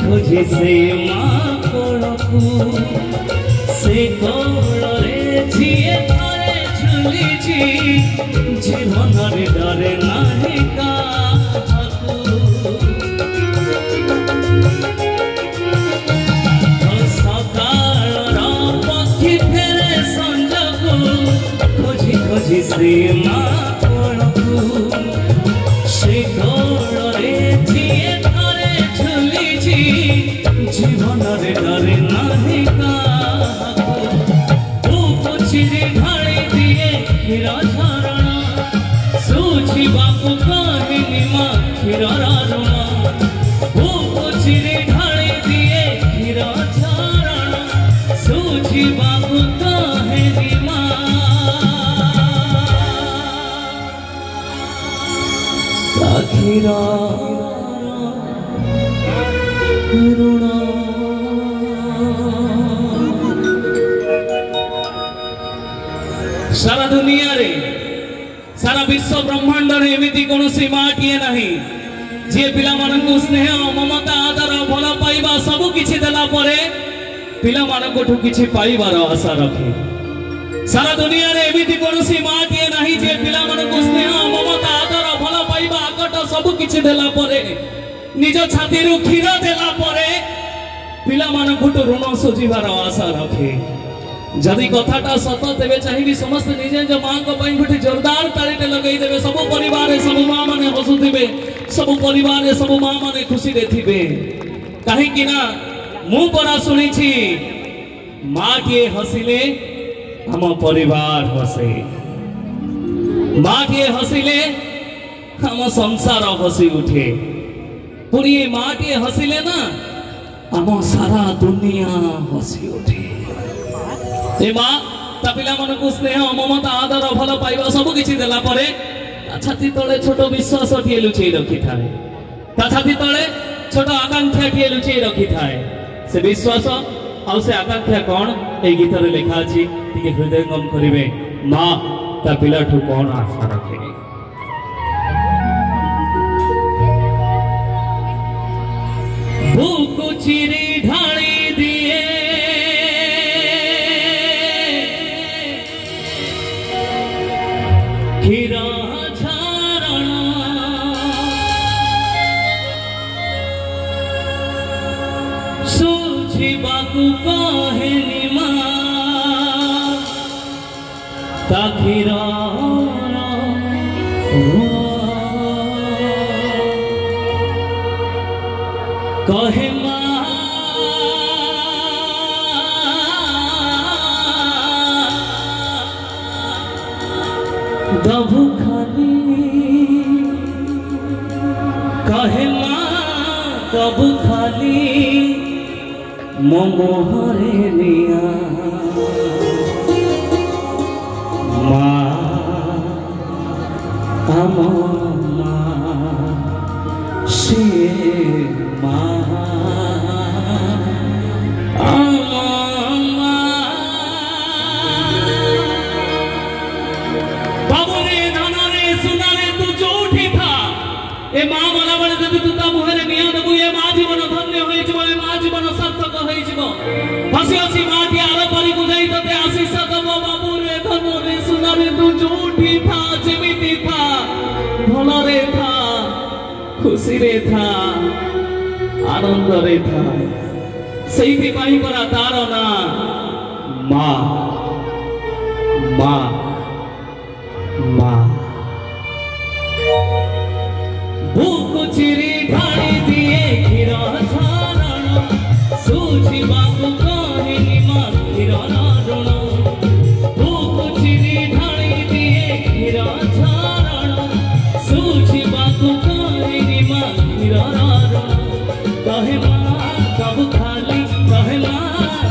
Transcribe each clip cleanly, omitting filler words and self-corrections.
खोजे से माँ कोलकू से कोलरे झिए थारे झुलिछि जीवनरे डरे नाही काहाकू सकाळर पक्षी फेरे संजकू खोजी खोजी से माँ कोलकू से कोलरे झिए थारे झुलिछि जीवनरे डरे नाही काहाकू चिरी ढाली दिए क्षीर झरण सूझी बापू कहिनी माँ क्षीर ऋण चिरी ढाली दिए क्षीर झरण सूझी बापू कहिनी माँ क्षीर ऋण। सारा दुनिया रे सारा विश्व ब्रह्मांड रे एमिति कोनोसी माटिए नाही जे पिला मानकु स्नेह ममता आदर भल पाइबा सब किछि देला परे पिला मानकठु किछि पाइबार आशा रखे। सारा दुनिया रे एमिति कोनोसी माटिए नाही जे पिला मानकु स्नेह ममता आदर भल पाइबा आकट सब किछि देला परे निज छाती रु क्षीर देला परे पिला मानकठु ऋण सुझिबार आशा रखे। जदि कथाटा सत तेबे चाहिए समस्त निजे निज माँ को गोटे जोरदार तालीटे लगे देवे सब परिवार सब माँ माने हसुथिबे सब परिवार सब माँ माने खुशी रे थिबे कहीं ना मु परा सुनिछि माँ टिए हसिले हम परिवार हसे माँ टिए हसिले हम संसार हसी उठे पुरी माँ टिए हसिले ना हम सारा दुनिया हसी उठे। ए माँ ता पिला मानकु स्नेह ममता आदर भल पाइबा सब किछि देला परे छाती तले छोट विश्वास टिए लुचेई रखी थाए ता छाती तले छोट आकांक्षा टिए लुचेई रखी थाए से विश्वास आ से आकांक्षा कोन ए गीत रे लिखा अछि टिके हृदयंगम करिवे माँ ता पिला ठु कोन आशा रखे। भूख चिरी ढाली दिए क्षीर झरण सूझिबाकु कहेनी माँ ता क्षीर कहे माँ दबु खाली कहे माँ दबु खाली मोहरे लिया माँ हम माँ से माँ ए माँ मला बड़े जब तू ता मुहरे निया देबू ए माँ जीवन धन्य होई जबो ए माँ जीवन सार्थक होई जबो हसी हसी माँ की आर परी बुझाई तते आशीष दबो बाबू रे धनो रे सुना रे तू जोठी था जेमिति था भलो रे था खुशी रे था आनंद रे था सेही पाई परा तारो ना माँ माँ माँ भूख चिरी ढाली दिए क्षीर झरण सूझिबाकु कहिनी माँ क्षीर ऋण भूख चिरी ढाली दिए क्षीर झरण सूझिबाकु कहिनी माँ क्षीर ऋण कहे माँ सब खाली कहे माँ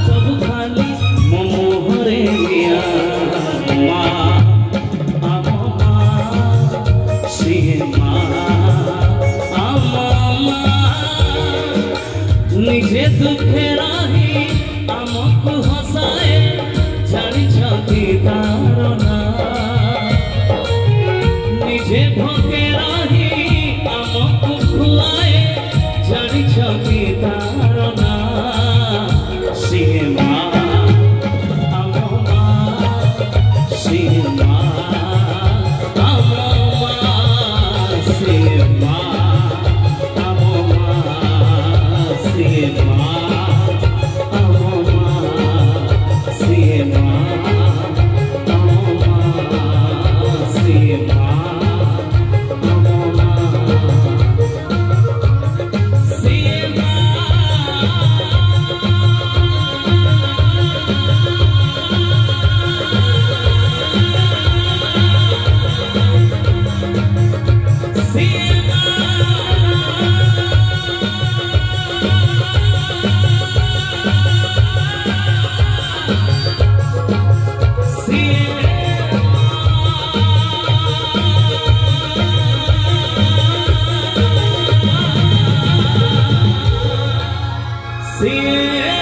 सब खाली मोहरे लिया माँ हम माँ श्री माँ निजे दुखे रही आमको हसाए जानी छती तारना निजे भोगे रही आमको खुआए जानी छती तारना। ସିଏ